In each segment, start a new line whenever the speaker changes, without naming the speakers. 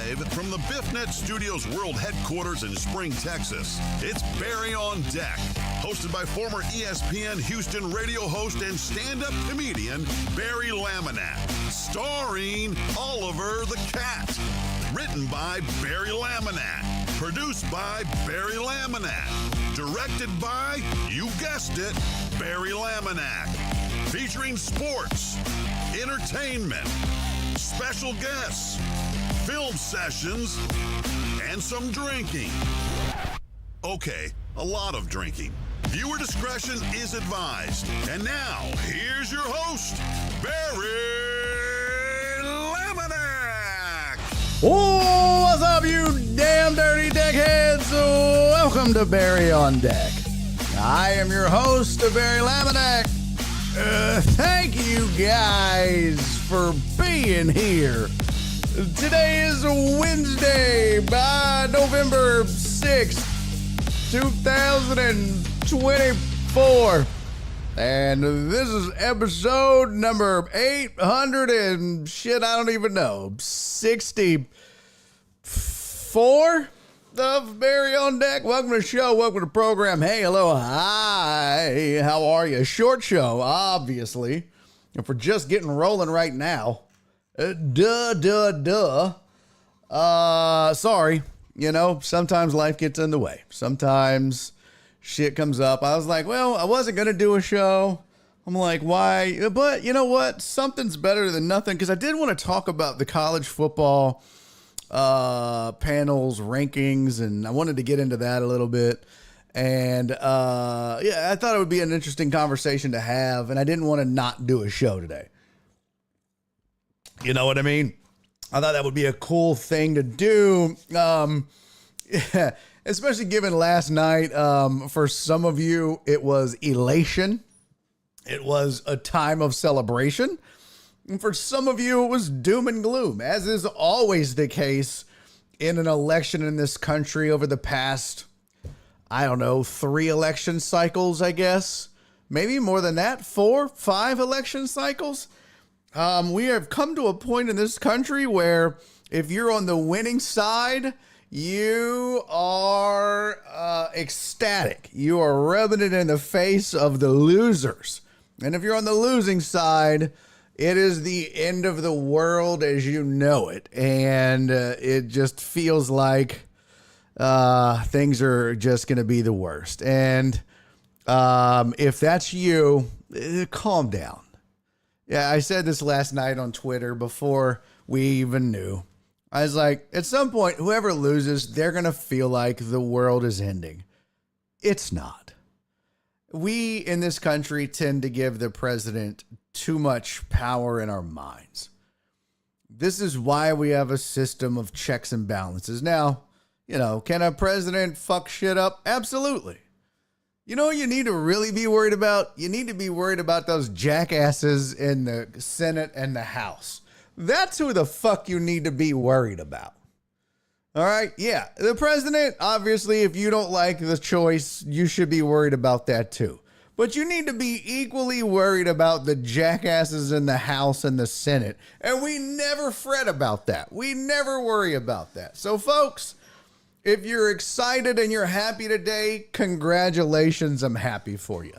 Live from the BiffNet Studios World Headquarters in Spring, Texas, it's Barry on Deck, hosted by former ESPN Houston radio host and stand-up comedian Barry Laminack, starring Oliver the Cat. Written by Barry Laminack, produced by Barry Laminack, directed by, you guessed it, Barry Laminack, featuring sports, entertainment, special guests, film sessions, and some drinking. Okay, a lot of drinking. Viewer discretion is advised. And now, here's your host, Barry Laminack.
Oh, what's up, you damn dirty deckheads? Welcome to Barry on Deck. I am your host, Barry Laminack. Thank you guys for being here. Today is Wednesday, November 6th, 2024. And this is episode number 800 and shit, I don't even know, 64 of Barry on Deck. Welcome to the show. Welcome to the program. Hey, hello, hi. How are you? Short show, obviously. And for just getting rolling right now. Sorry. You know, sometimes life gets in the way. Sometimes shit comes up. I was like, well, I wasn't going to do a show. I'm like, why? But you know what? Something's better than nothing. Because I did want to talk about the college football panels, rankings, and I wanted to get into that a little bit. And yeah, I thought it would be an interesting conversation to have. And I didn't want to not do a show today. You know what I mean? I thought that would be a cool thing to do. Yeah, especially given last night, for some of you, it was elation. It was a time of celebration. And for some of you, it was doom and gloom, as is always the case in an election in this country over the past, I don't know, 3 election cycles, I guess. Maybe more than that, 4, 5 election cycles. We have come to a point in this country where if you're on the winning side, you are ecstatic. You are rubbing it in the face of the losers. And if you're on the losing side, it is the end of the world as you know it. And it just feels like things are just going to be the worst. And if that's you, calm down. Yeah, I said this last night on Twitter before we even knew. I was like, at some point, whoever loses, they're going to feel like the world is ending. It's not. We in this country tend to give the president too much power in our minds. This is why we have a system of checks and balances. Now, you know, can a president fuck shit up? Absolutely. You know what you need to really be worried about? You need to be worried about those jackasses in the Senate and the House. That's who the fuck you need to be worried about. All right? Yeah, the president, obviously, if you don't like the choice, you should be worried about that too. But you need to be equally worried about the jackasses in the House and the Senate. And we never fret about that. We never worry about that. So, folks, if you're excited and you're happy today, congratulations, I'm happy for you.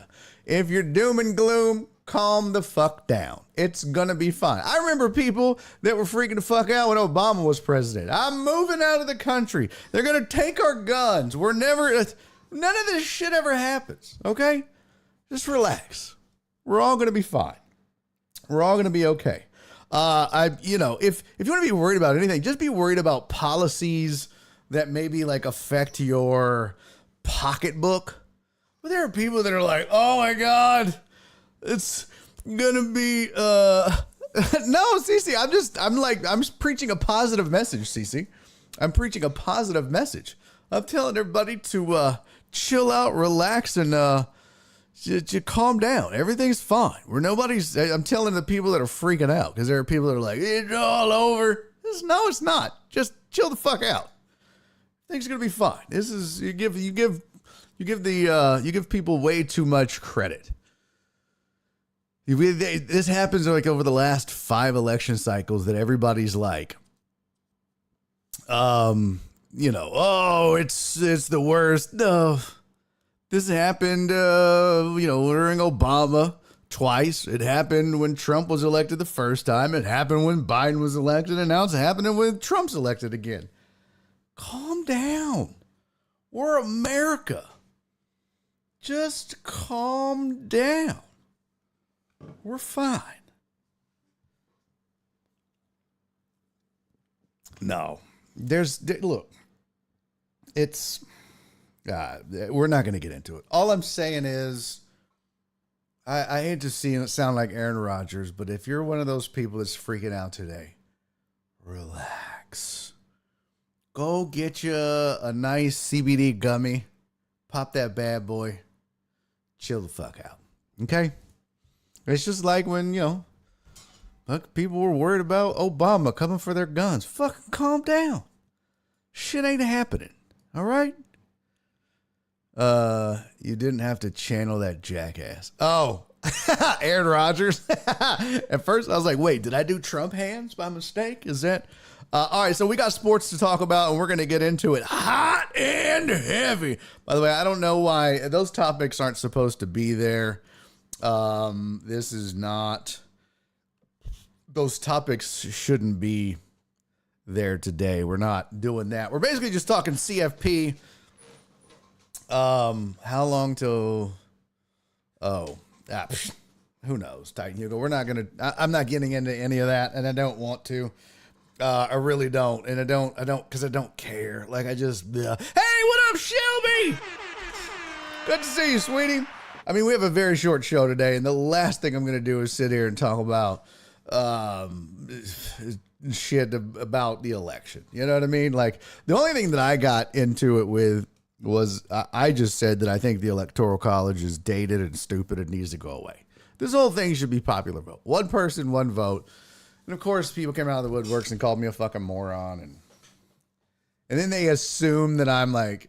If you're doom and gloom, calm the fuck down. It's gonna be fine. I remember people that were freaking the fuck out when Obama was president. I'm moving out of the country. They're gonna take our guns. None of this shit ever happens, okay? Just relax. We're all gonna be fine. We're all gonna be okay. If you want to be worried about anything, just be worried about policies that maybe like affect your pocketbook. But there are people that are like, oh my God, it's gonna be, no, Cece, I'm preaching a positive message, Cece. I'm preaching a positive message. I'm telling everybody to chill out, relax, and just calm down. Everything's fine. I'm telling the people that are freaking out, because there are people that are like, it's all over. No, it's not. Just chill the fuck out. Things are gonna be fine. This is you give people way too much credit. This happens like over the last 5 election cycles that everybody's like, Oh, it's the worst. No, this happened, during Obama twice. It happened when Trump was elected the first time. It happened when Biden was elected, and now it's happening when Trump's elected again. Calm down. We're America. Just calm down. We're fine. No, look, we're not going to get into it. All I'm saying is, I hate to see it sound like Aaron Rodgers, but if you're one of those people that's freaking out today, relax. Go get you a nice CBD gummy, pop that bad boy, chill the fuck out. Okay? It's just like when, people were worried about Obama coming for their guns. Fucking calm down. Shit ain't happening. All right? You didn't have to channel that jackass. Oh, Aaron Rodgers. At first, I was like, wait, did I do Trump hands by mistake? Is that... all right, so we got sports to talk about, and we're going to get into it hot and heavy. By the way, I don't know why those topics aren't supposed to be there. This is not... Those topics shouldn't be there today. We're not doing that. We're basically just talking CFP. How long till... who knows? We're not going to... I'm not getting into any of that, and I don't want to. I really don't. And I don't, because I don't care. Like, I just... Hey, what up, Shelby? Good to see you, sweetie. I mean, we have a very short show today, and the last thing I'm going to do is sit here and talk about shit about the election. You know what I mean? Like, the only thing that I got into it with was I just said that I think the Electoral College is dated and stupid and needs to go away. This whole thing should be popular vote. One person, one vote. And of course, people came out of the woodworks and called me a fucking moron. And then they assume that I'm like,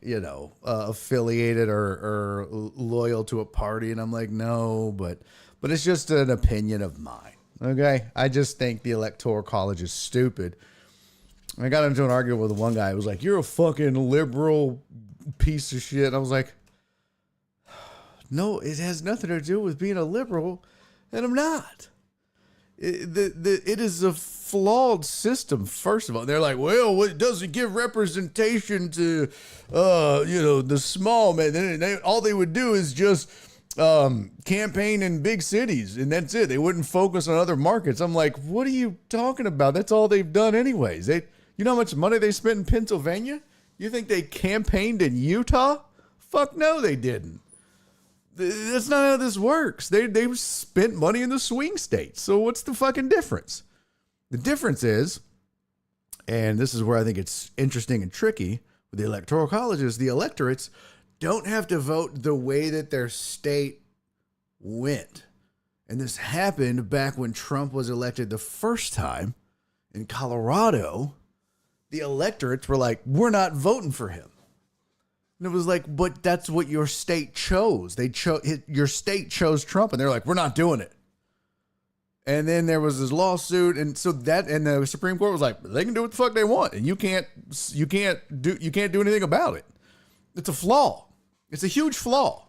affiliated or loyal to a party. And I'm like, no, but it's just an opinion of mine. Okay. I just think the Electoral College is stupid. I got into an argument with one guy who was like, you're a fucking liberal piece of shit. I was like, no, it has nothing to do with being a liberal, and I'm not. It is a flawed system, first of all. They're like, well, it doesn't give representation to, the small man. All they would do is just campaign in big cities, and that's it. They wouldn't focus on other markets. I'm like, what are you talking about? That's all they've done anyways. You know how much money they spent in Pennsylvania? You think they campaigned in Utah? Fuck no, they didn't. That's not how this works. They spent money in the swing states. So what's the fucking difference? The difference is, and this is where I think it's interesting and tricky with the Electoral College, is the electorates don't have to vote the way that their state went. And this happened back when Trump was elected the first time in Colorado. The electorates were like, we're not voting for him. And it was like, but that's what your state chose. Your state chose Trump, and they're like, we're not doing it. And then there was this lawsuit, and the Supreme Court was like, they can do what the fuck they want, and you can't do anything about it. It's a flaw. It's a huge flaw.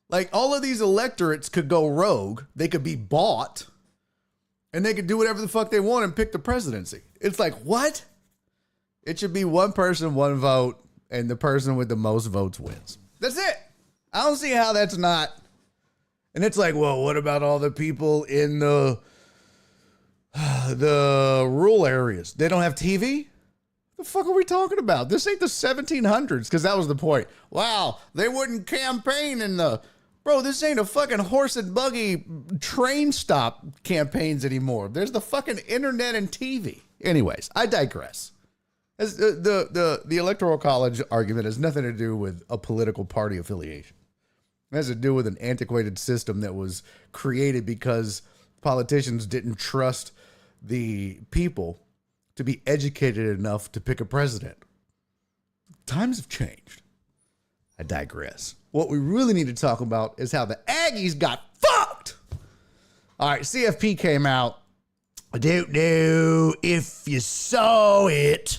Like, all of these electorates could go rogue. They could be bought, and they could do whatever the fuck they want and pick the presidency. It's like, what? It should be one person, one vote, and the person with the most votes wins. That's it. I don't see how that's not. And it's like, well, what about all the people in the rural areas? They don't have TV? The fuck are we talking about? This ain't the 1700s, because that was the point. Wow, they wouldn't campaign in the... Bro, this ain't a fucking horse and buggy train stop campaigns anymore. There's the fucking internet and TV. Anyways, I digress. The Electoral College argument has nothing to do with a political party affiliation. It has to do with an antiquated system that was created because politicians didn't trust the people to be educated enough to pick a president. Times have changed. I digress. What we really need to talk about is how the Aggies got fucked. All right, CFP came out. I don't know if you saw it.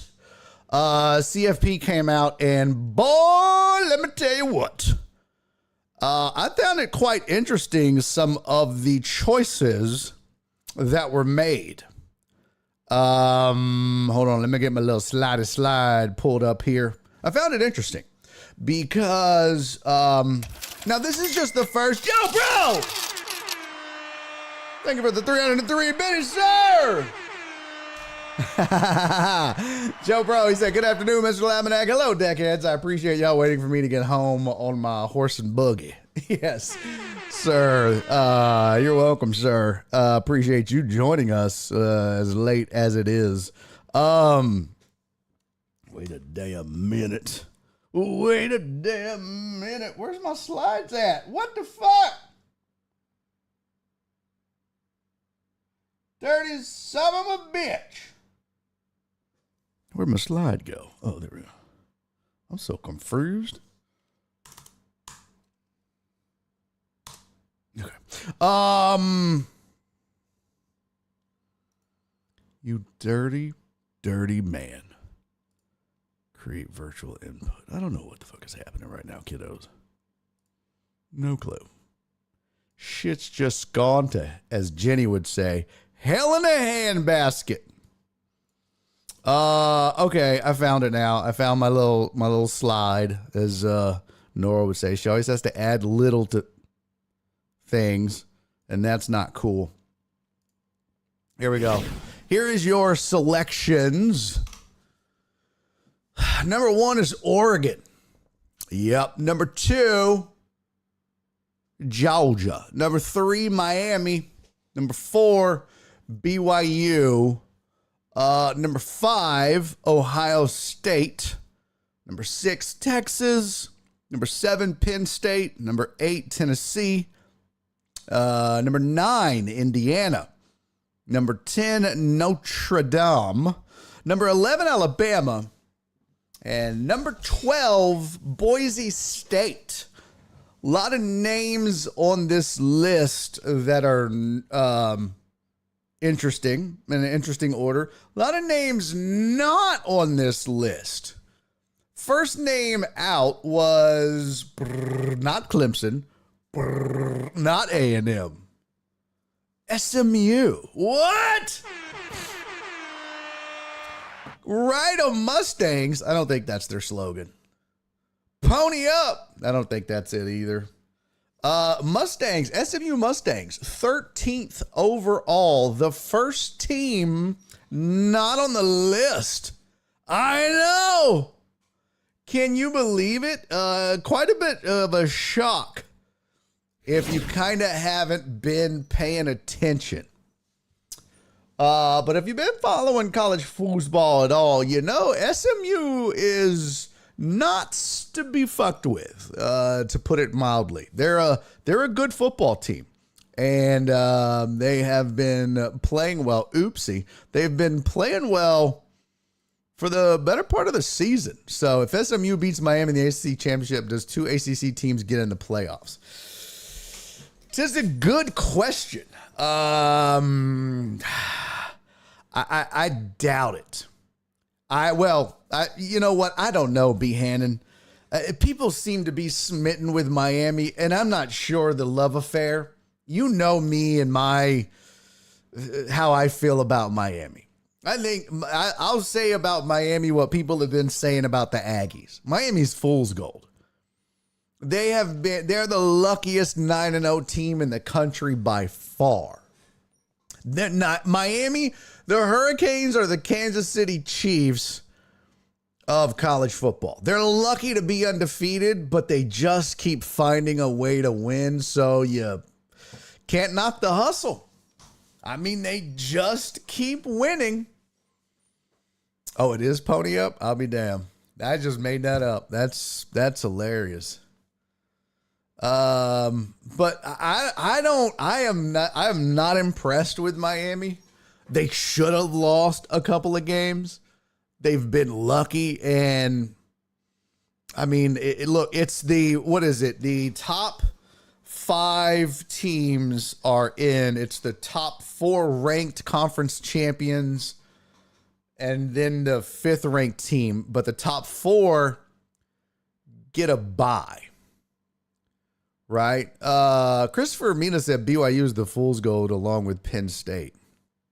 CFP came out, and boy, let me tell you what. I found it quite interesting, some of the choices that were made. Hold on, let me get my little slide pulled up here. I found it interesting because now this is just the first. Yo, bro! Thank you for the 303 minutes, sir! Joe Bro, he said, good afternoon, Mr. Laminack. Hello, deckheads. I appreciate y'all waiting for me to get home on my horse and buggy. Yes, sir. You're welcome, sir. Appreciate you joining us as late as it is. Wait a damn minute. Wait a damn minute. Where's my slides at? What the fuck? Dirty son of a bitch. Where'd my slide go? Oh, there we go. I'm so confused. Okay. You dirty man. Create virtual input. I don't know what the fuck is happening right now, kiddos. No clue. Shit's just gone to, as Jenny would say, hell in a handbasket. Okay, I found it now. I found my little slide, as Nora would say. She always has to add little to things, and that's not cool. Here we go. Here is your selections. Number 1 is Oregon. Yep. Number 2, Georgia. Number 3, Miami. Number 4, BYU. Number 5, Ohio State. Number 6, Texas. Number 7, Penn State. Number 8, Tennessee. Number 9, Indiana. Number 10, Notre Dame. Number 11, Alabama. And number 12, Boise State. A lot of names on this list that are interesting, in an interesting order. A lot of names not on this list. First name out was not Clemson, not A&M. SMU. What? Ride Mustangs. I don't think that's their slogan. Pony up. I don't think that's it either. Mustangs, SMU Mustangs, 13th overall. The first team not on the list. I know. Can you believe it? Quite a bit of a shock if you kind of haven't been paying attention. But if you've been following college foosball at all, you know SMU is not to be fucked with, to put it mildly. They're a good football team, and they have been playing well. Oopsie. They've been playing well for the better part of the season. So if SMU beats Miami in the ACC championship, does 2 ACC teams get in the playoffs? Just a good question. I doubt it. You know what? I don't know, B. Hannon. People seem to be smitten with Miami, and I'm not sure the love affair. You know me and how I feel about Miami. I think I'll say about Miami what people have been saying about the Aggies. Miami's fool's gold. They're the luckiest 9-0 team in the country by far. They're not Miami. The Hurricanes are the Kansas City Chiefs of college football. They're lucky to be undefeated, but they just keep finding a way to win. So you can't knock the hustle. I mean, they just keep winning. Oh, it is Pony Up? I'll be damned. I just made that up. That's hilarious. But I am not impressed with Miami. They should have lost a couple of games. They've been lucky. And I mean, look, it's the top 5 teams are in. It's the top 4 ranked conference champions. and then the 5th ranked team, but the top 4 get a bye. Right? Christopher Mina said BYU is the fool's gold along with Penn State.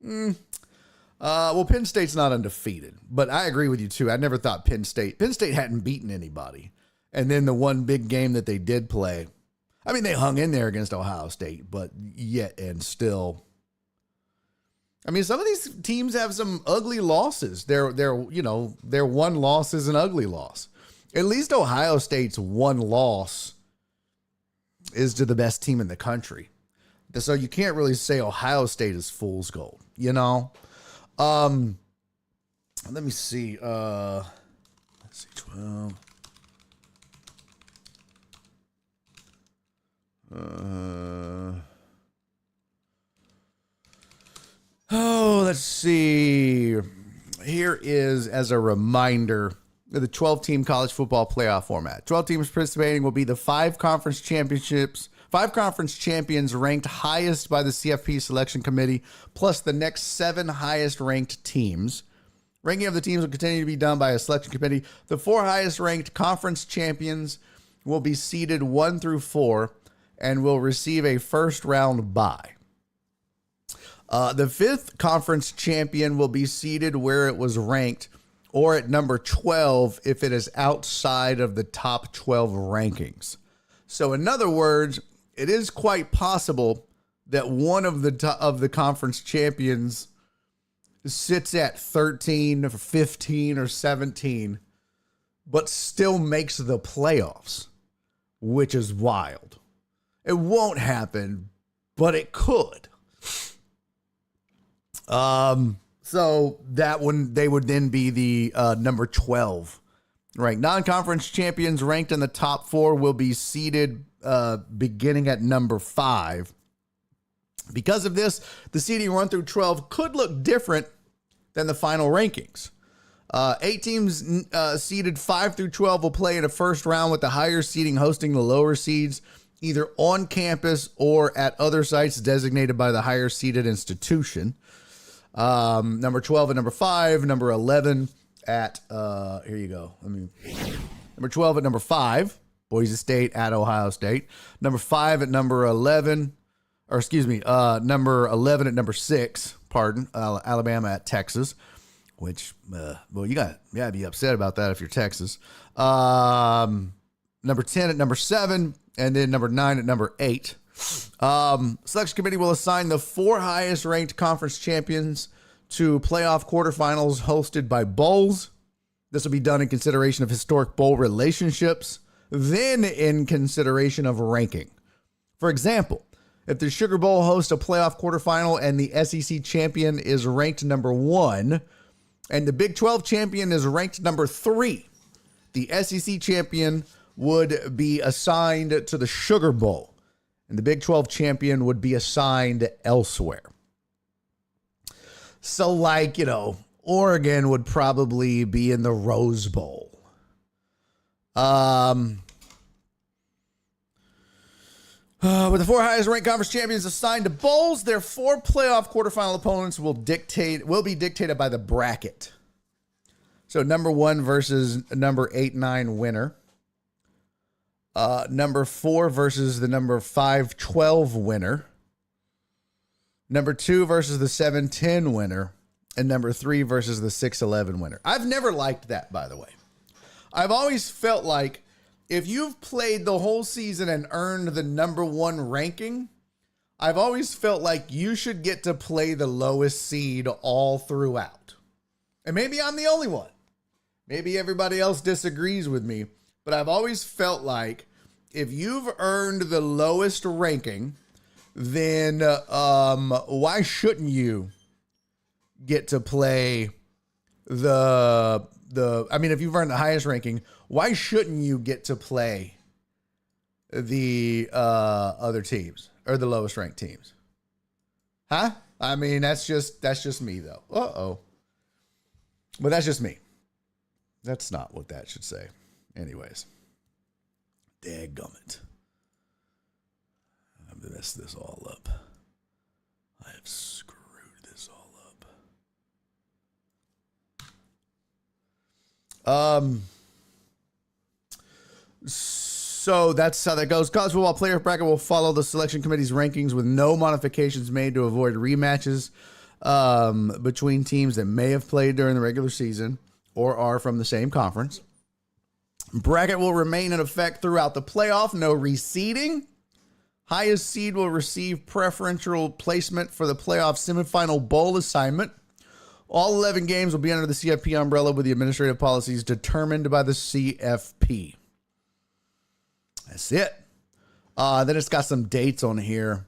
Well, Penn State's not undefeated, but I agree with you too. I never thought Penn State hadn't beaten anybody. And then the one big game that they did play, I mean, they hung in there against Ohio State, but yet and still, I mean, some of these teams have some ugly losses. Their one loss is an ugly loss. At least Ohio State's one loss is to the best team in the country. So you can't really say Ohio State is fool's gold, you know? Let me see. Let's see, 12. Let's see. Here is, as a reminder, the 12-team college football playoff format. 12 teams participating will be the 5 conference champions ranked highest by the CFP selection committee, plus the next 7 highest ranked teams. Ranking of the teams will continue to be done by a selection committee. The 4 highest ranked conference champions will be seeded 1 through 4 and will receive a first round bye. The 5th conference champion will be seeded where it was ranked, or at number 12 if it is outside of the top 12 rankings. So in other words, it is quite possible that one of the conference champions sits at 13 or 15 or 17, but still makes the playoffs, which is wild. It won't happen, but it could. So that one, they would then be the number 12 ranked. Non-conference champions ranked in the top 4 will be seeded beginning at number 5. Because of this, the seeding 1 through 12 could look different than the final rankings. 8 teams seeded 5 through 12 will play in a first round, with the higher seeding hosting the lower seeds, either on campus or at other sites designated by the higher seeded institution. Number 12 and number 5, number 11 at, here you go. Number 12 at number 5, Boise State at Ohio State. Number 5 at number 11, number 11 at number 6, Alabama at Texas, which, well, you gotta be upset about that if you're Texas. Number 10 at number 7, and then number 9 at number 8. Selection committee will assign the 4 highest ranked conference champions to playoff quarterfinals hosted by bowls. This will be done in consideration of historic bowl relationships, then in consideration of ranking. For example, if the Sugar Bowl hosts a playoff quarterfinal and the SEC champion is ranked number 1 and the Big 12 champion is ranked number 3, the SEC champion would be assigned to the Sugar Bowl, and the Big 12 champion would be assigned elsewhere. So, like, Oregon would probably be in the Rose Bowl. With the 4 highest ranked conference champions assigned to bowls, their 4 playoff quarterfinal opponents will be dictated by the bracket. So, number 1 versus number 8-9 winner. Number 4 versus the number 5-12 winner. Number 2 versus the 7-10 winner. And number 3 versus the 6-11 winner. I've never liked that, by the way. I've always felt like if you've played the whole season and earned the number 1 ranking, I've always felt like you should get to play the lowest seed all throughout. And maybe I'm the only one. Maybe everybody else disagrees with me. But I've always felt like if you've earned the lowest ranking, then why shouldn't you get to play if you've earned the highest ranking, why shouldn't you get to play the other teams or the lowest ranked teams? Huh? I mean, that's just me though. But that's just me. That's not what that should say. Anyways. Dadgummit. I've messed this all up. I have screwed this all up. So that's how that goes. College football player bracket will follow the selection committee's rankings with no modifications made to avoid rematches between teams that may have played during the regular season or are from the same conference. Bracket will remain in effect throughout the playoff. No reseeding. Highest seed will receive preferential placement for the playoff semifinal bowl assignment. All 11 games will be under the CFP umbrella with the administrative policies determined by the CFP. That's it. Then it's got some dates on here.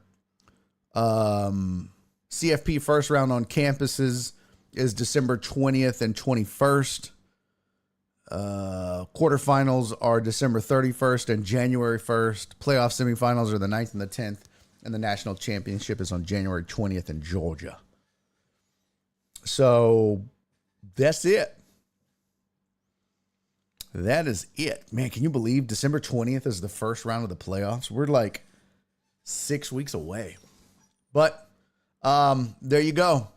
CFP first round on campuses is December 20th and 21st. Quarterfinals are December 31st and January 1st. Playoff semifinals are the 9th and the 10th. And the national championship is on January 20th in Georgia. So that's it. That is it. Man, can you believe December 20th is the first round of the playoffs? We're like 6 weeks away. But there you go.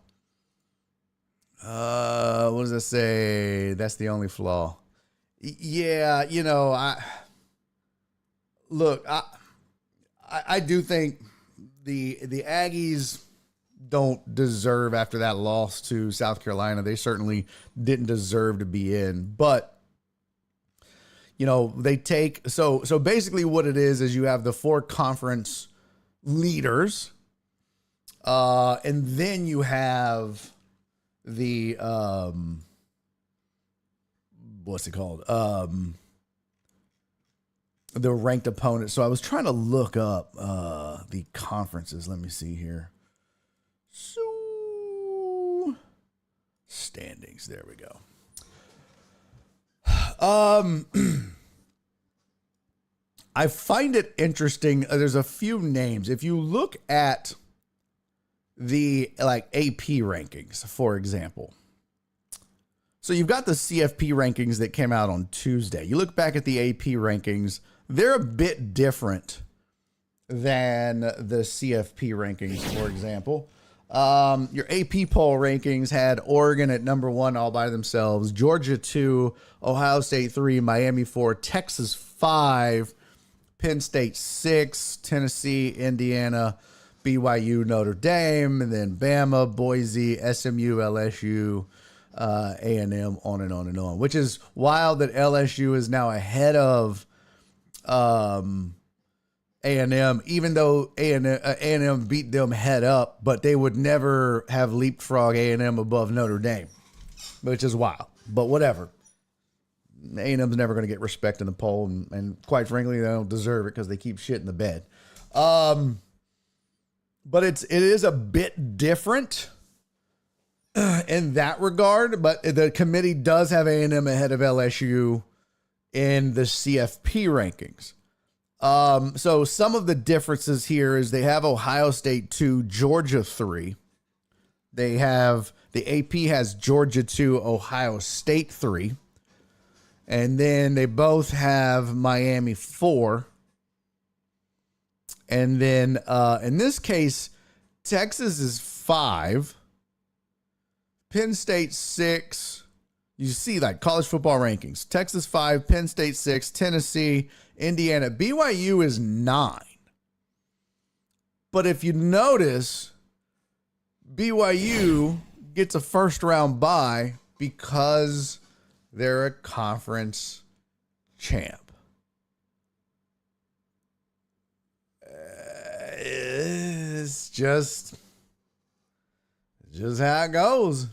What does it say? That's the only flaw. Yeah, you know, I do think the Aggies don't deserve, after that loss to South Carolina, they certainly didn't deserve to be in. But you know, they take so basically what it is you have the 4 conference leaders, and then you have the what's it called? The ranked opponents. So I was trying to look up the conferences. Let me see here. So standings. There we go. I find it interesting. There's a few names. If you look at the AP rankings, for example. So you've got the CFP rankings that came out on Tuesday. You look back at the AP rankings, they're a bit different than the CFP rankings, for example. Your AP poll rankings had Oregon at number 1 all by themselves, Georgia 2, Ohio State 3, Miami 4, Texas 5, Penn State 6, Tennessee, Indiana, BYU, Notre Dame, and then Bama, Boise, SMU, LSU, A&M, on and on and on, which is wild that LSU is now ahead of A&M, even though A&M beat them head up, but they would never have leapfrog A&M above Notre Dame, which is wild, but whatever. A&M's never going to get respect in the poll, and quite frankly, they don't deserve it because they keep shit in the bed. But it is a bit different in that regard, but the committee does have A&M ahead of LSU in the CFP rankings. So some of the differences here is they have Ohio State 2, Georgia 3. They have the AP has Georgia 2, Ohio State 3. And then they both have Miami 4. And then in this case, Texas is 5. Penn State 6. You see, like, college football rankings. Texas 5, Penn State 6, Tennessee, Indiana. BYU is 9. But if you notice, BYU gets a first round bye because they're a conference champ. It's just how it goes.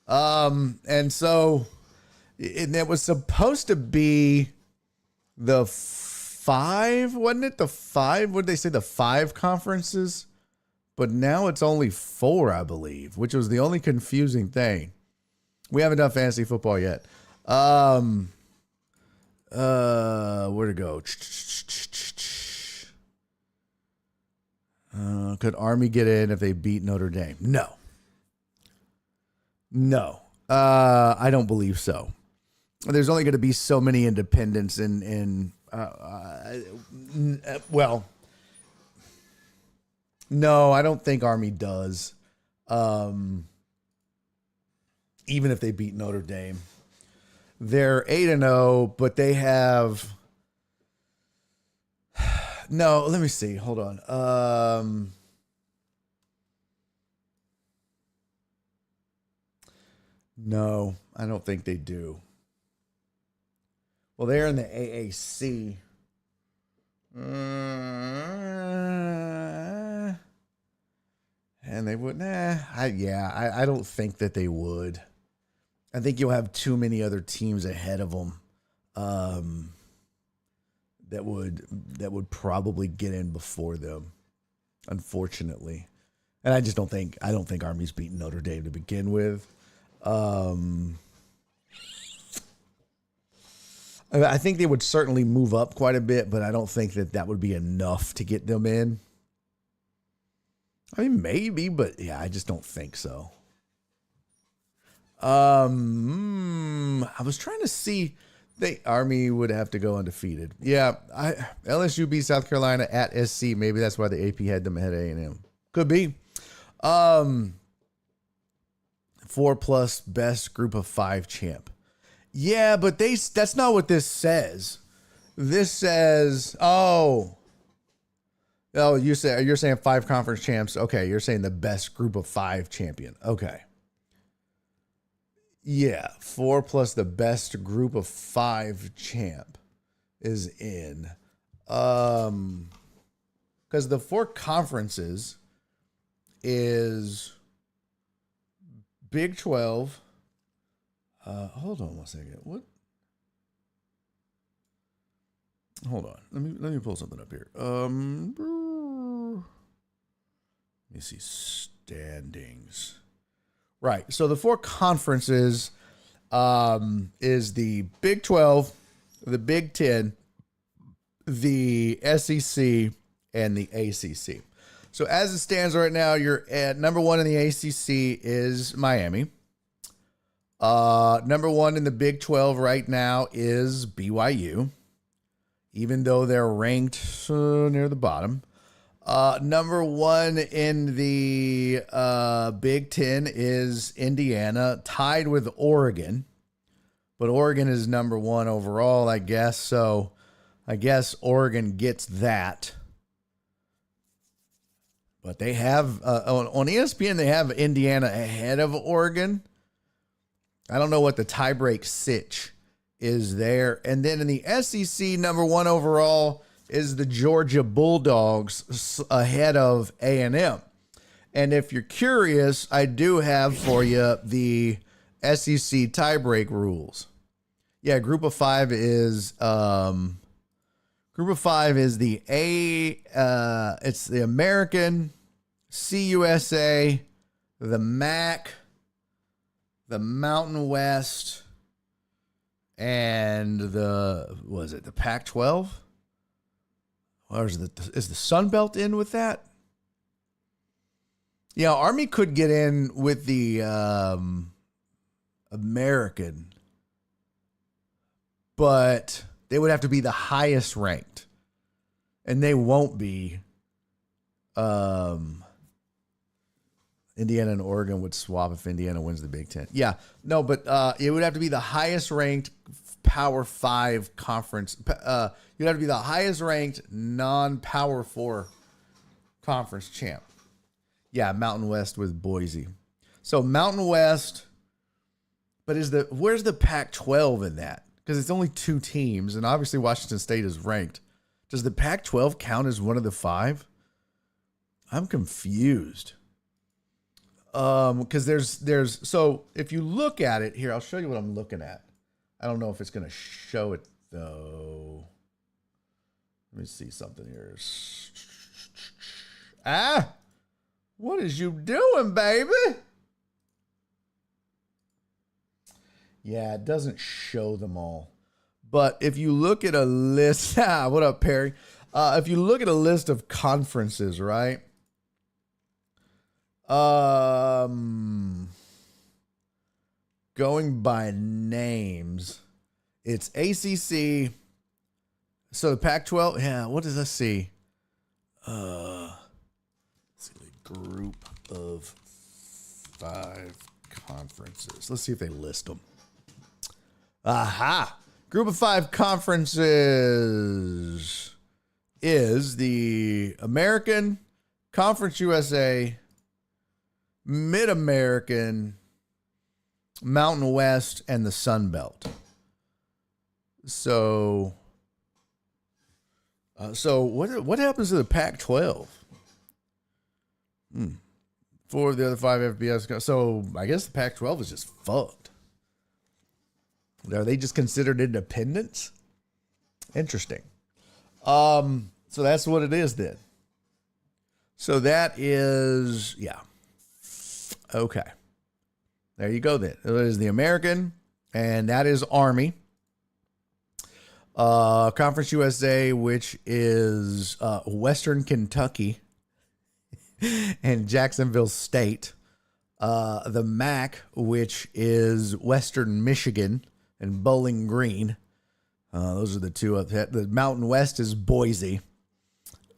And so it was supposed to be the 5, wasn't it? The 5, what did they say? The 5 conferences? But now it's only 4, I believe, which was the only confusing thing. We haven't done fantasy football yet. Where'd it go? Could Army get in if they beat Notre Dame? No. I don't believe so. There's only going to be so many independents well, no, I don't think Army does. Even if they beat Notre Dame. They're 8-0, but they have. No, let me see. Hold on. No, I don't think they do. Well, they're in the AAC. And they would, I don't think that they would. I think you'll have too many other teams ahead of them that would probably get in before them, unfortunately. And I don't think Army's beaten Notre Dame to begin with. I think they would certainly move up quite a bit, but I don't think that would be enough to get them in. I mean, maybe, but yeah, I just don't think so. I was trying to see. Army would have to go undefeated. Yeah, LSU beat South Carolina at SC. Maybe that's why the AP had them ahead of A&M. Could be. 4+ best group of 5 champ. Yeah, but that's not what this says. This says, you're saying 5 conference champs. Okay, you're saying the best group of 5 champion. Okay. Yeah, 4+ the best group of 5 champ is in. Because the 4 conferences is Big 12. Hold on one second. What? Hold on. Let me pull something up here. Let me see standings. Right. So the 4 conferences is the Big 12, the Big 10, the SEC, and the ACC. So as it stands right now, you're at number 1 in the ACC is Miami. Number 1 in the Big 12 right now is BYU, even though they're ranked near the bottom. Number 1 in the Big 10 is Indiana, tied with Oregon. But Oregon is number 1 overall, I guess. So I guess Oregon gets that. But they have, on ESPN, they have Indiana ahead of Oregon. I don't know what the tiebreak sitch is there. And then in the SEC, number 1 overall is the Georgia Bulldogs ahead of A&M. And if you're curious, I do have for you the SEC tiebreak rules. Yeah, Group of 5 is the it's the American, CUSA, the MAC, the Mountain West, and the Pac-12? Or is the Sun Belt in with that? Yeah, Army could get in with the American, but they would have to be the highest ranked, and they won't be. Indiana and Oregon would swap if Indiana wins the Big Ten. Yeah, no, but it would have to be the highest ranked Power 5 conference. You'd have to be the highest ranked non-Power 4 conference champ. Yeah, Mountain West with Boise. So Mountain West, but where's the Pac-12 in that? Because it's only 2 teams, and obviously Washington State is ranked. Does the Pac-12 count as one of the 5? I'm confused. Because there's so if you look at it here, I'll show you what I'm looking at. I don't know if it's gonna show it though. Let me see something here. What is you doing, baby? Yeah, it doesn't show them all. But if you look at a list, what up, Perry? If you look at a list of conferences, right? Going by names, it's ACC. So the Pac-12, yeah. What does that see? Let's see, the group of 5 conferences. Let's see if they list them. Aha. Group of 5 conferences is the American, Conference USA, Mid-American, Mountain West, and the Sun Belt. So what happens to the Pac-12? For the other 5 FBS. So I guess the Pac-12 is just fucked. Are they just considered independents? Interesting. So that's what it is then. So that is, yeah. Okay. There you go then. It is the American, and that is Army. Conference USA, which is Western Kentucky and Jacksonville State. The MAC, which is Western Michigan and Bowling Green. Those are the two up there. The Mountain West is Boise.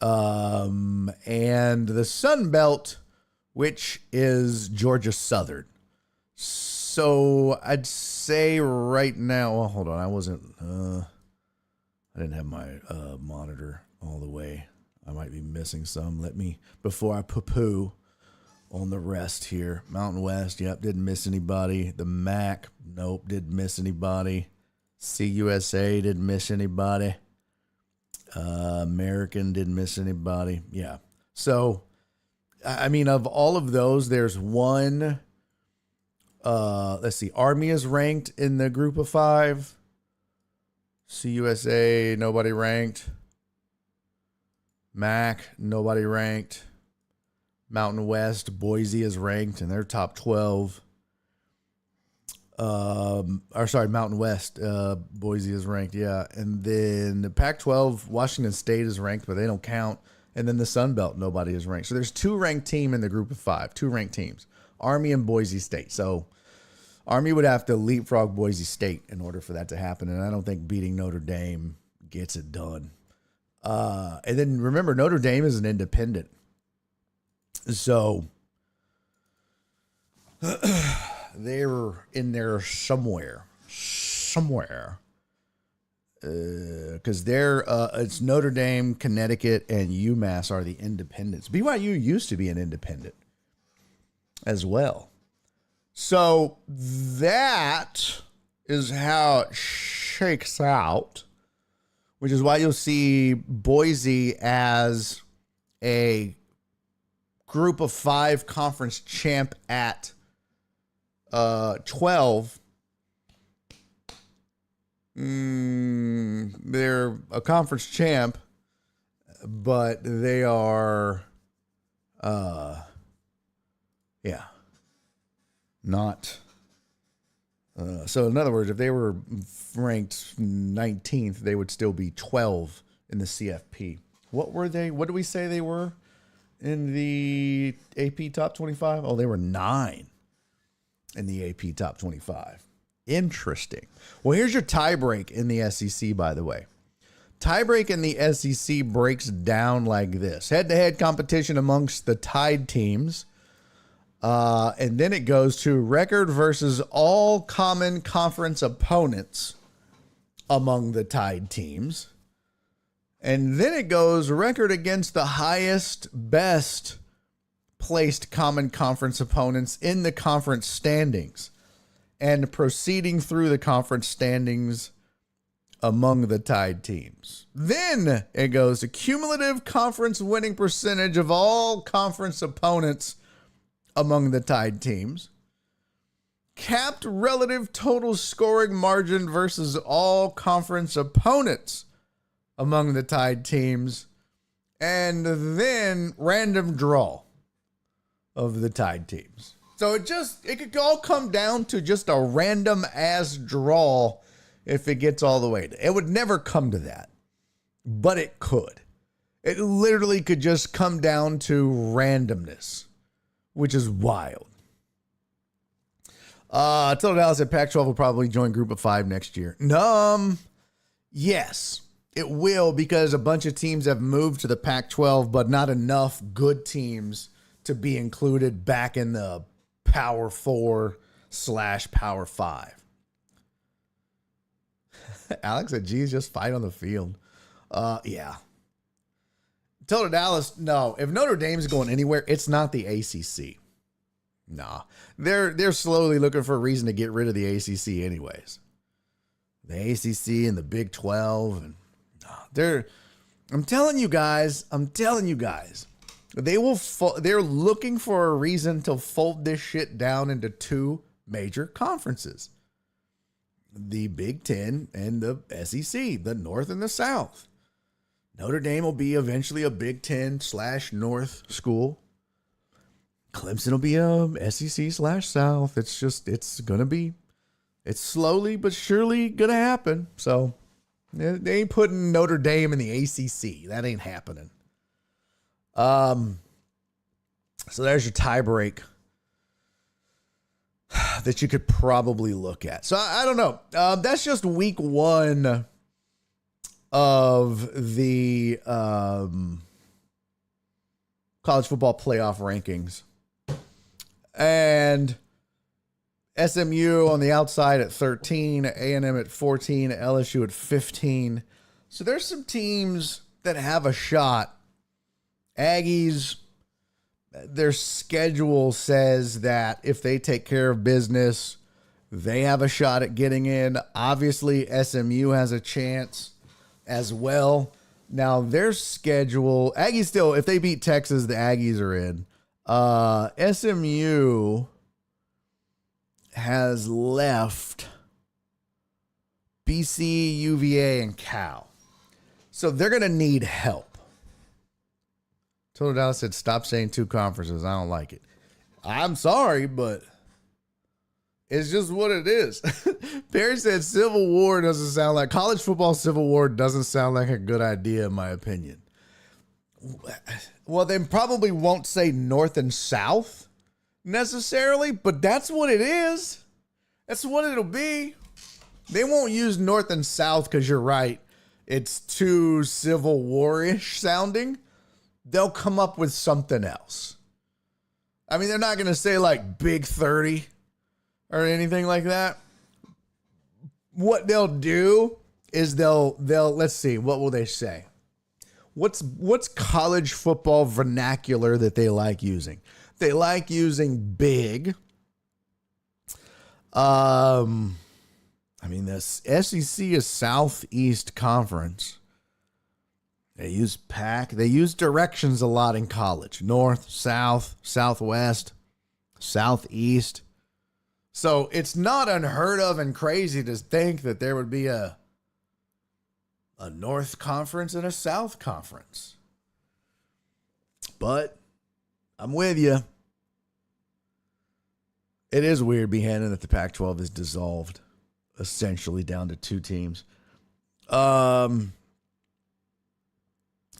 And the Sun Belt, which is Georgia Southern. So I'd say right now, well, hold on. I didn't have my monitor all the way. I might be missing some. Before I poo-poo on the rest here. Mountain West, yep, didn't miss anybody. The MAC, nope, didn't miss anybody. CUSA, didn't miss anybody. American, didn't miss anybody. Yeah. So, I mean, of all of those, there's one, let's see, Army is ranked in the group of 5. CUSA, nobody ranked. MAC, nobody ranked. Mountain West, Boise is ranked in their top 12. Mountain West, Boise is ranked, yeah. And then the Pac-12, Washington State is ranked, but they don't count. And then the Sun Belt, nobody is ranked. So there's 2 ranked teams in the group of 5, 2 ranked teams, Army and Boise State. So Army would have to leapfrog Boise State in order for that to happen. And I don't think beating Notre Dame gets it done. And then remember, Notre Dame is an independent. So they're in there somewhere, because it's Notre Dame, Connecticut, and UMass are the independents. BYU used to be an independent as well. So that is how it shakes out, which is why you'll see Boise as a group of 5 conference champ at 12. They're a conference champ, but they are, not. So in other words, if they were ranked 19th, they would still be 12 in the CFP. What were they? What did we say they were in the AP top 25? Oh, they were 9 in the AP top 25. Interesting. Well, here's your tie break in the SEC, by the way. Tie break in the SEC breaks down like this. Head-to-head competition amongst the tied teams. And then it goes to record versus all common conference opponents among the tied teams. And then it goes record against the highest, best placed common conference opponents in the conference standings, and proceeding through the conference standings among the tied teams. Then it goes to cumulative conference winning percentage of all conference opponents among the tied teams, capped relative total scoring margin versus all conference opponents among the tied teams, and then random draw of the tied teams. So it could all come down to just a random ass draw if it gets all the way. It would never come to that, but it could. It literally could just come down to randomness, which is wild. Till Dallas said Pac-12 will probably join Group of 5 next year. Yes, it will, because a bunch of teams have moved to the Pac-12, but not enough good teams to be included back in the Power 4/Power 5. Alex said, geez, just fight on the field. Yeah. Told Dallas, no, if Notre Dame's going anywhere, it's not the ACC. Nah. They're slowly looking for a reason to get rid of the ACC anyways. The ACC and the Big 12. And I'm telling you guys, they're looking for a reason to fold this shit down into two major conferences. The Big 10 and the SEC, the North and the South. Notre Dame will be eventually a Big 10/North school. Clemson will be a SEC/South. It's slowly but surely going to happen. So they ain't putting Notre Dame in the ACC. That ain't happening. So there's your tie break that you could probably look at. So I don't know. That's just week one of the college football playoff rankings. And SMU on the outside at 13, A&M at 14, LSU at 15. So there's some teams that have a shot. Aggies, their schedule says that if they take care of business, they have a shot at getting in. Obviously, SMU has a chance as well. Now, their schedule, Aggies still, if they beat Texas, the Aggies are in. SMU has left BC, UVA, and Cal. So they're going to need help. Total Dallas said, stop saying two conferences. I don't like it. I'm sorry, but it's just what it is. Perry said Civil War doesn't sound like college football. Civil War doesn't sound like a good idea, in my opinion. Well, they probably won't say North and South necessarily, but that's what it is. That's what it'll be. They won't use North and South because you're right. It's too Civil War-ish sounding. They'll come up with something else. I mean, they're not going to say like Big 30 or anything like that. What they'll do is they'll let's see, what will they say? What's college football vernacular that they like using? They like using big. I mean, this SEC is Southeast Conference. They use PAC. They use directions a lot in college. North, South, Southwest, Southeast. So it's not unheard of and crazy to think that there would be a North Conference and a South Conference. But I'm with you. It is weird, Behannon, that the Pac-12 is dissolved, essentially down to two teams.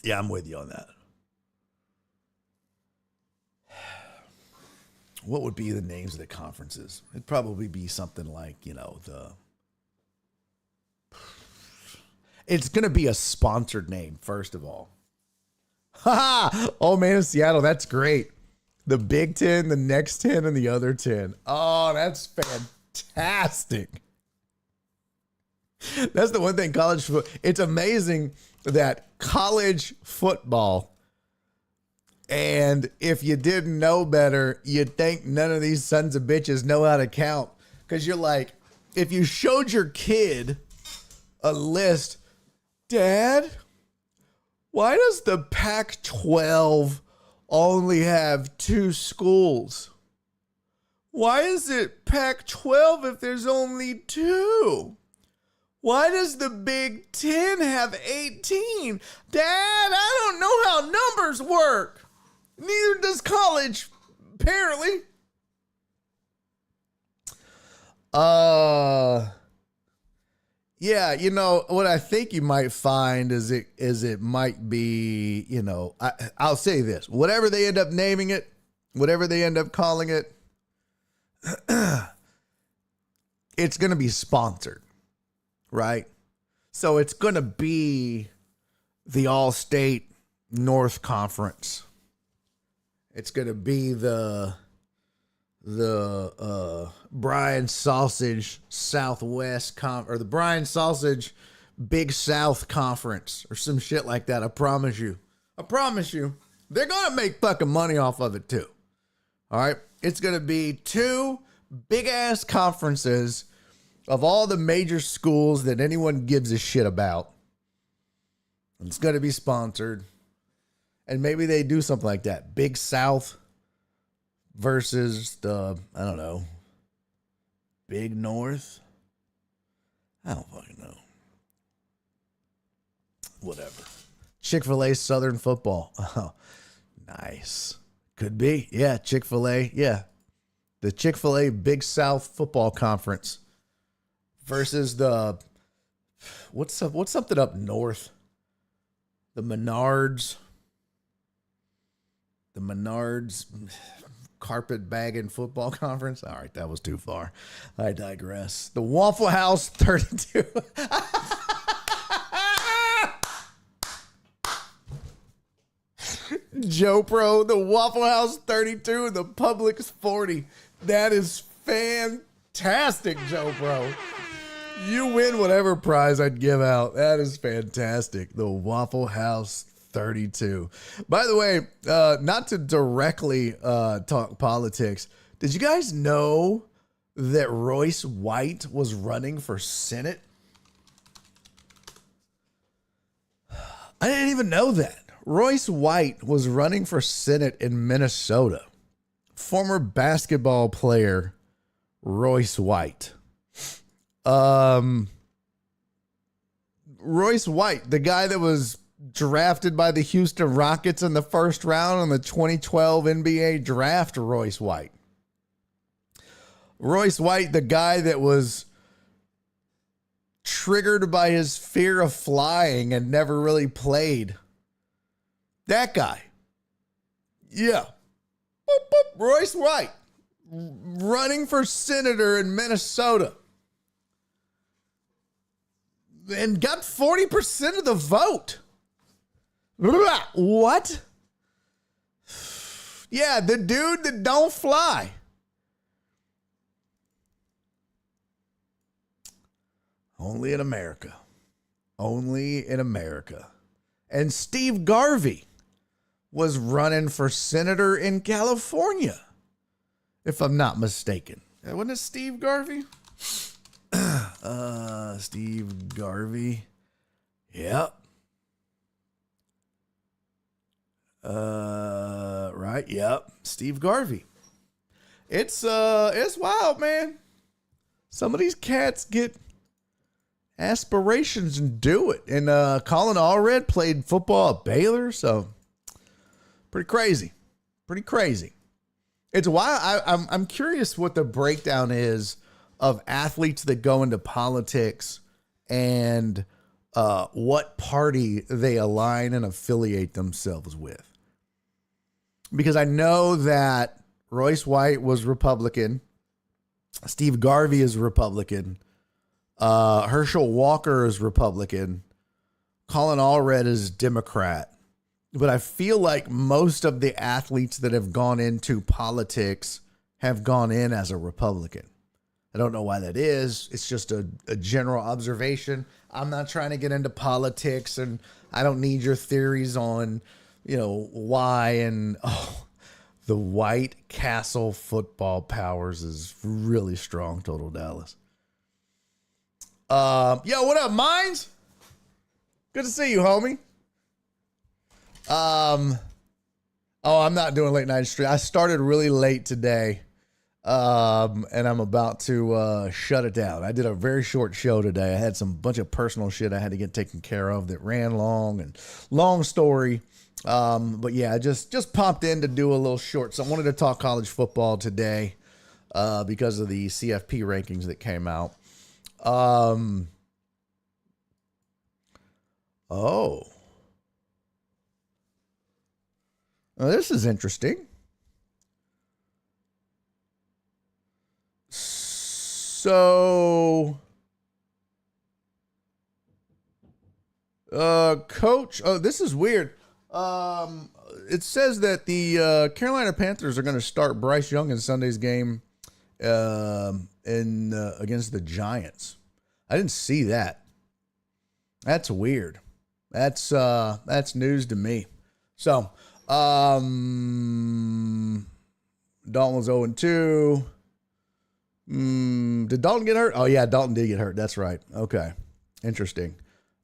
Yeah, I'm with you on that. What would be the names of the conferences? It'd probably be something like, it's going to be a sponsored name, first of all. Ha! Oh, man, in Seattle, that's great. The Big 10, the next 10, and the other 10. Oh, that's fantastic. That's the one thing college football. It's amazing that college football, and if you didn't know better, you'd think none of these sons of bitches know how to count. Because you're like, if you showed your kid a list, Dad, why does the Pac-12 only have two schools? Why is it Pac-12 if there's only two? Why does the Big 10 have 18? Dad, I don't know how numbers work. Neither does college, apparently. Yeah, what I think you might find is it might be, I'll say this. Whatever they end up naming it, whatever they end up calling it, it's going to be sponsored. Right? So it's going to be the All-State North Conference. It's going to be the the Brian Sausage Southwest or the Brian Sausage Big South Conference or some shit like that. I promise you. They're going to make fucking money off of it too. All right. It's going to be 2 big ass conferences of all the major schools that anyone gives a shit about. It's going to be sponsored. And maybe they do something like that. Big South versus the, I don't know, Big North. I don't fucking know. Whatever. Chick-fil-A Southern Football. Oh, nice. Could be. Yeah, Chick-fil-A. Yeah. The Chick-fil-A Big South Football Conference versus the, what's something up north? The Menards Carpet Bagging Football Conference. All right, that was too far. I digress. The Waffle House 32. Joe Pro, the Waffle House 32, and the Publix 40. That is fantastic, Joe Pro. You win whatever prize I'd give out. That is fantastic. The Waffle House 32. By the way, not to directly talk politics, did you guys know that Royce White was running for Senate? I didn't even know that. Royce White was running for Senate in Minnesota. Former basketball player Royce White. Royce White, the guy that was drafted by the Houston Rockets in the first round in the 2012 NBA draft, Royce White. Royce White, the guy that was triggered by his fear of flying and never really played. That guy. Yeah. Boop, boop. Royce White running for senator in Minnesota and got 40% of the vote. What? Yeah, the dude that don't fly. Only in America. Only in America. And Steve Garvey was running for senator in California, if I'm not mistaken. Wasn't it Steve Garvey? Steve Garvey. Yep. Right. Yep. Steve Garvey. It's wild, man. Some of these cats get aspirations and do it. And Colin Allred played football at Baylor, so pretty crazy. It's wild. I'm curious what the breakdown is of athletes that go into politics and what party they align and affiliate themselves with. Because I know that Royce White was Republican. Steve Garvey is Republican. Herschel Walker is Republican. Colin Allred is Democrat. But I feel like most of the athletes that have gone into politics have gone in as a Republican. I don't know why that is. It's just a general observation. I'm not trying to get into politics, and I don't need your theories on, why. And the White Castle football powers is really strong. Total Dallas. Yo, what up, Mines? Good to see you, homie. I'm not doing late night stream. I started really late today. And I'm about to shut it down. I did a very short show today. I had some bunch of personal shit I had to get taken care of that ran long story. But yeah, I just popped in to do a little short. So I wanted to talk college football today, because of the CFP rankings that came out. Well, this is interesting. So, coach, this is weird. it says that the Carolina Panthers are going to start Bryce Young in Sunday's game against the Giants. I didn't see that. That's weird. That's news to me. So, Dalton was 0-2. Did Dalton get hurt? Oh, yeah, Dalton did get hurt. That's right. Okay. Interesting.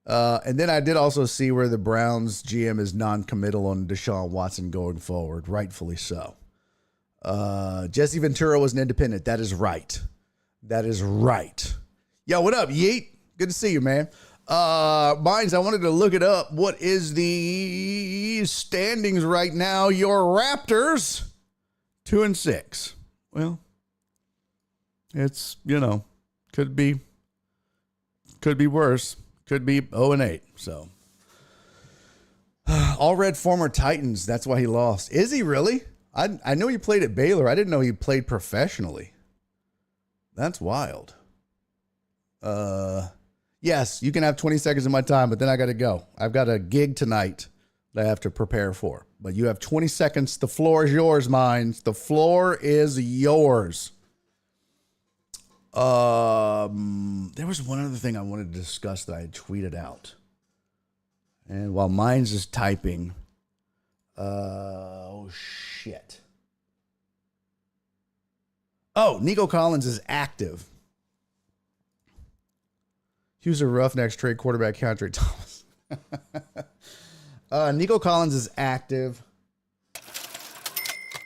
And then I did also see where the Browns GM is non-committal on Deshaun Watson going forward. Rightfully so. Jesse Ventura was an independent. That is right. That is right. Yo, what up, Yeet? Good to see you, man. Mines, I wanted to look it up. What is the standings right now? Your Raptors, 2-6. Well, it's, could be worse. Could be 0-8. So, all red former Titans. That's why he lost. Is he really? I know he played at Baylor. I didn't know he played professionally. That's wild. Yes, you can have 20 seconds of my time, but then I got to go. I've got a gig tonight that I have to prepare for. But you have 20 seconds. The floor is yours, Mines. The floor is yours. There was one other thing I wanted to discuss that I had tweeted out. And while Mines is typing, oh, shit. Oh, Nico Collins is active. Houston Roughnecks trade quarterback Keontae Thomas. Nico Collins is active.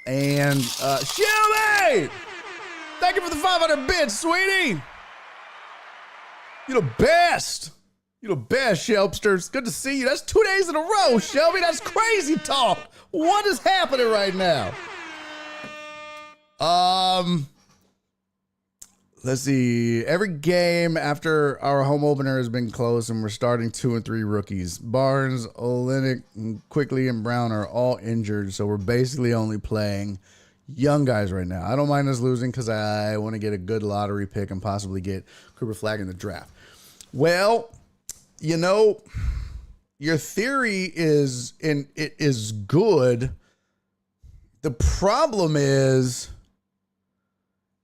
And Shelby! Thank you for the 500 bits, sweetie. You're the best. You're the best, Shelpsters. Good to see you. That's 2 days in a row, Shelby. That's crazy talk. What is happening right now? Let's see. Every game after our home opener has been close, and we're starting 2 and 3 rookies. Barnes, Olenek, Quickly, and Brown are all injured, so we're basically only playing young guys right now. I don't mind us losing because I want to get a good lottery pick and possibly get Cooper Flagg in the draft. Well, your theory is good. The problem is,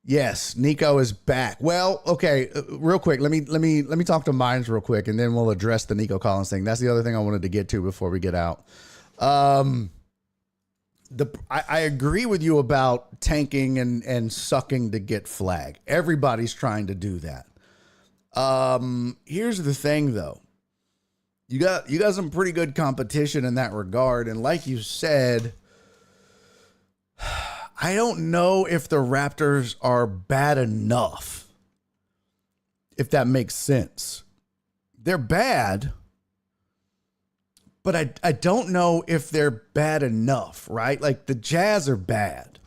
yes, Nico is back. Well, okay, real quick, let me talk to Mines real quick, and then we'll address the Nico Collins thing. That's the other thing I wanted to get to before we get out. I agree with you about tanking and sucking to get Flagg. Everybody's trying to do that. Here's the thing, though. You got some pretty good competition in that regard, and like you said, I don't know if the Raptors are bad enough, if that makes sense. They're bad, but I don't know if they're bad enough, right? Like, the Jazz are bad.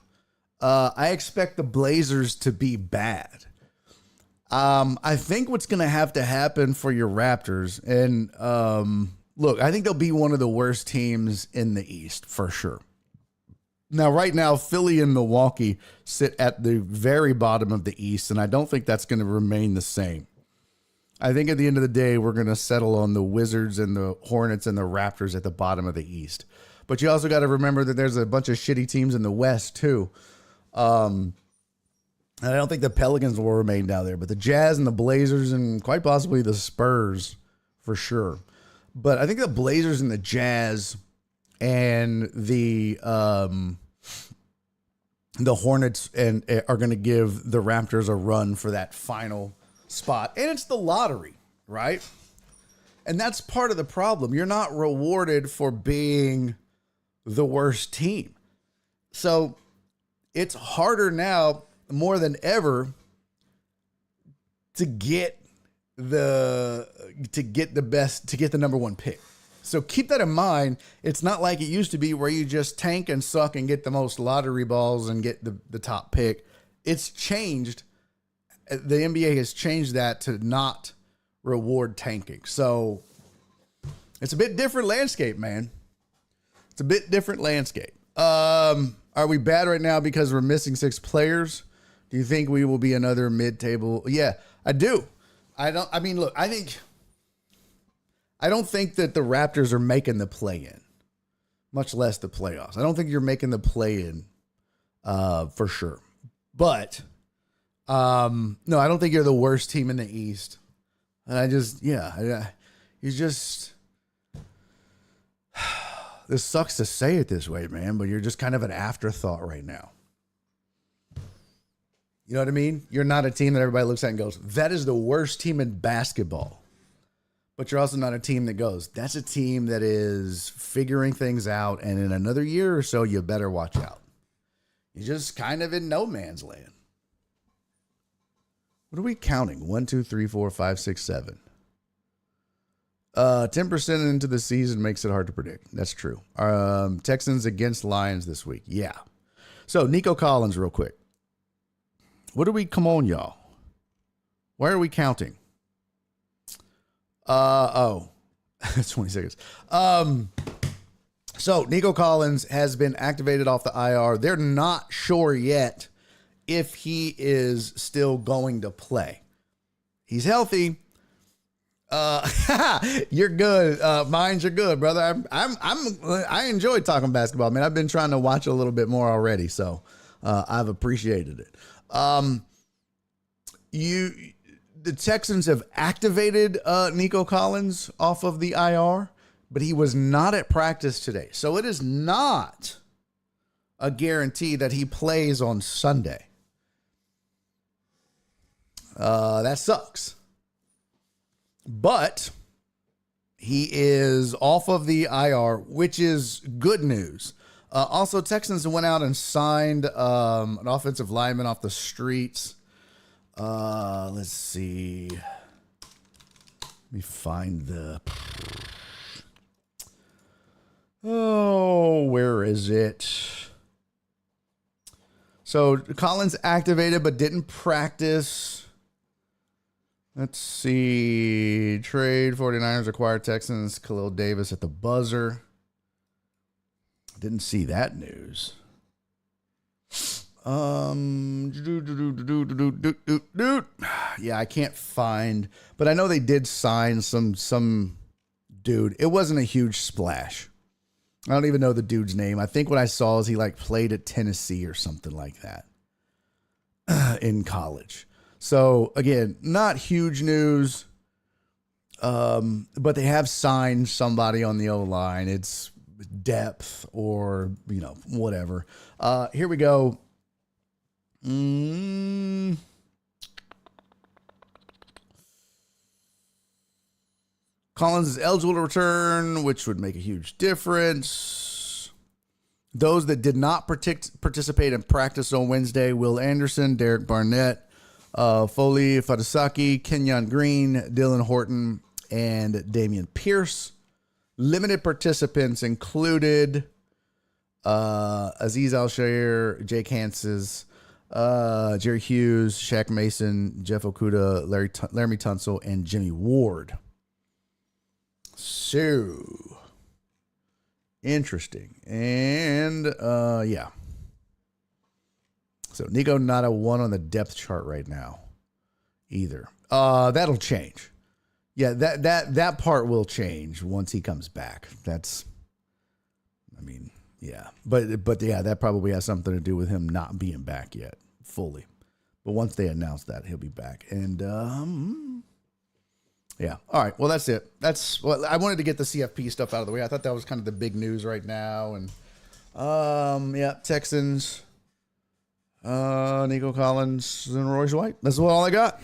I expect the Blazers to be bad. I think what's going to happen for your Raptors, and look, I think they'll be one of the worst teams in the East for sure. Now, right now, Philly and Milwaukee sit at the very bottom of the East, and I don't think that's going to remain the same. I think at the end of the day, we're going to settle on the Wizards and the Hornets and the Raptors at the bottom of the East. But you also got to remember that there's a bunch of shitty teams in the West, too. And I don't think the Pelicans will remain down there, but the Jazz and the Blazers and quite possibly the Spurs for sure. But I think the Blazers and the Jazz and the Hornets are going to give the Raptors a run for that final spot. And it's the lottery, right? And that's part of the problem. You're not rewarded for being the worst team. So it's harder now more than ever to get the number one pick. So keep that in mind. It's not like it used to be where you just tank and suck and get the most lottery balls and get the top pick. It's changed. The NBA has changed that to not reward tanking. So it's a bit different landscape, man. It's a bit different landscape. Are we bad right now because we're missing 6 players? Do you think we will be another mid-table? Yeah, I do. I don't think that the Raptors are making the play-in. much less the playoffs. I don't think you're making the play-in for sure. But, no, I don't think you're the worst team in the East. And this sucks to say it this way, man, but you're just kind of an afterthought right now. You know what I mean? You're not a team that everybody looks at and goes, that is the worst team in basketball. But you're also not a team that goes, that's a team that is figuring things out, and in another year or so, you better watch out. You're just kind of in no man's land. What are we counting? 1, 2, 3, 4, 5, 6, 7. 10% into the season makes it hard to predict. That's true. Texans against Lions this week. Yeah. So, Nico Collins, real quick. Come on, y'all. Why are we counting? 20 seconds. So, Nico Collins has been activated off the IR. They're not sure yet if he is still going to play. He's healthy. You're good. Minds are good, brother. I enjoy talking basketball, man. I've been trying to watch a little bit more already, so I've appreciated it. The Texans have activated Nico Collins off of the IR, but he was not at practice today, so it is not a guarantee that he plays on Sunday. That sucks. But he is off of the IR, which is good news. Also, Texans went out and signed an offensive lineman off the streets. Let's see. Let me find the... Oh, where is it? So, Collins activated but didn't practice. Let's see. Trade 49ers acquired Texans. Khalil Davis at the buzzer. Didn't see that news. Yeah, I can't find, but I know they did sign some dude. It wasn't a huge splash. I don't even know the dude's name. I think what I saw is he played at Tennessee or something like that in college. So, again, not huge news, but they have signed somebody on the O-line. It's depth or, whatever. Here we go. Collins is eligible to return, which would make a huge difference. Those that did not participate in practice on Wednesday: Will Anderson, Derek Barnett, Foley Fadasaki, Kenyon Green, Dylan Horton, and Damian Pierce. Limited participants included Aziz Al-Shair, Jake Hanses, Jerry Hughes, Shaq Mason, Jeff Okuda, Laramie Tunsil, and Jimmy Ward. So, interesting. And, yeah. So, Nico not a 1 on the depth chart right now either. That'll change. Yeah, that part will change once he comes back. Yeah. But yeah, that probably has something to do with him not being back yet fully. But once they announce that, he'll be back. And yeah. All right. Well, that's it. I wanted to get the CFP stuff out of the way. I thought that was kind of the big news right now. And yeah, Texans, Nico Collins, and Royce White. That's all I got.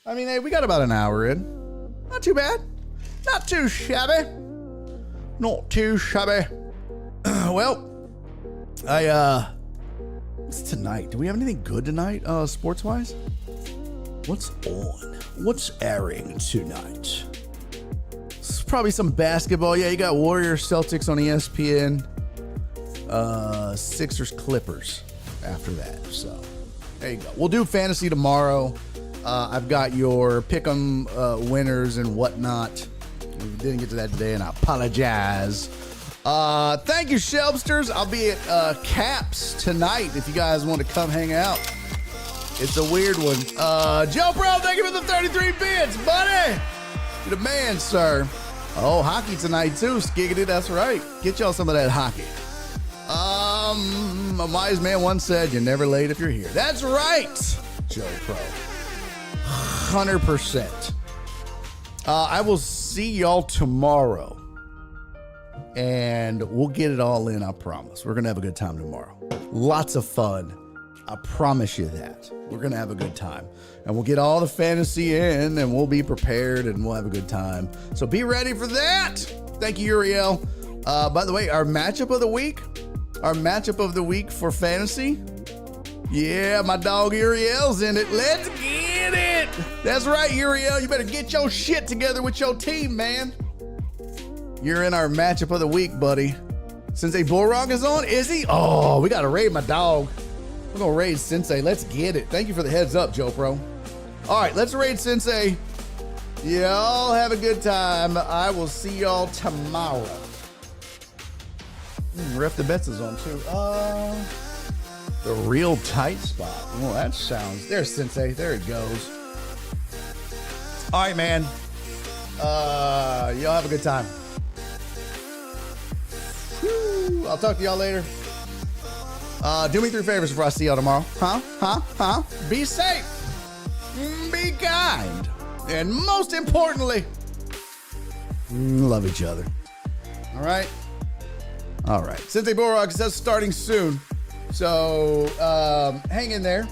I mean, hey, we got about an hour in. Not too bad. Not too shabby. Not too shabby. Well, what's tonight? Do we have anything good tonight, sports-wise? What's on? What's airing tonight? It's probably some basketball. Yeah, you got Warriors, Celtics on ESPN. Sixers, Clippers after that. So, there you go. We'll do fantasy tomorrow. I've got your pick'em winners and whatnot. We didn't get to that today, and I apologize. Thank you, Shelbsters. I'll be at Caps tonight if you guys want to come hang out. It's a weird one. Joe Pro, thank you for the 33 bits, buddy. You're the man, sir. Oh, hockey tonight too. Skiggity, that's right. Get y'all some of that hockey. A wise man once said, "You're never late if you're here." That's right, Joe Pro. 100%. I will see y'all tomorrow. And we'll get it all in, I promise. We're going to have a good time tomorrow. Lots of fun. I promise you that. We're going to have a good time. And we'll get all the fantasy in, and we'll be prepared, and we'll have a good time. So be ready for that. Thank you, Uriel. By the way, our matchup of the week for fantasy. Yeah, my dog Uriel's in it. Let's get it. That's right, Uriel. You better get your shit together with your team, man. You're in our matchup of the week, buddy. Sensei Borog is on? Is he? Oh, we got to raid my dog. We're going to raid Sensei. Let's get it. Thank you for the heads up, Joe Pro. All right, let's raid Sensei. Y'all have a good time. I will see y'all tomorrow. Ref the Bets is on too. The real tight spot. Well, that sounds... There's Sensei. There it goes. All right, man. Y'all have a good time. I'll talk to y'all later. Do me 3 favors before I see y'all tomorrow. Huh? Be safe. Be kind. And most importantly, love each other. All right? All right. Sensei Borog says starting soon. So hang in there.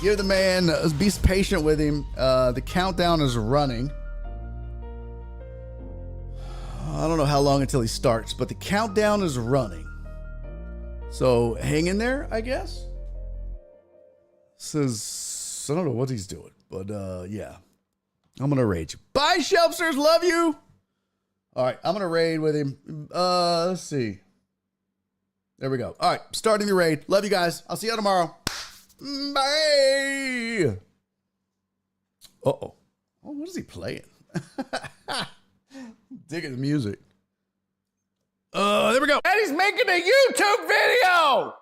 Give the man, be patient with him. The countdown is running. I don't know how long until he starts, but the countdown is running. So hang in there, I guess. Says, I don't know what he's doing, but yeah. I'm going to raid you. Bye, Shelfsters. Love you. All right, I'm going to raid with him. Let's see. There we go. All right, starting the raid. Love you guys. I'll see you tomorrow. Bye. Uh-oh. Oh, what is he playing? Digging the music. There we go. And he's making a YouTube video.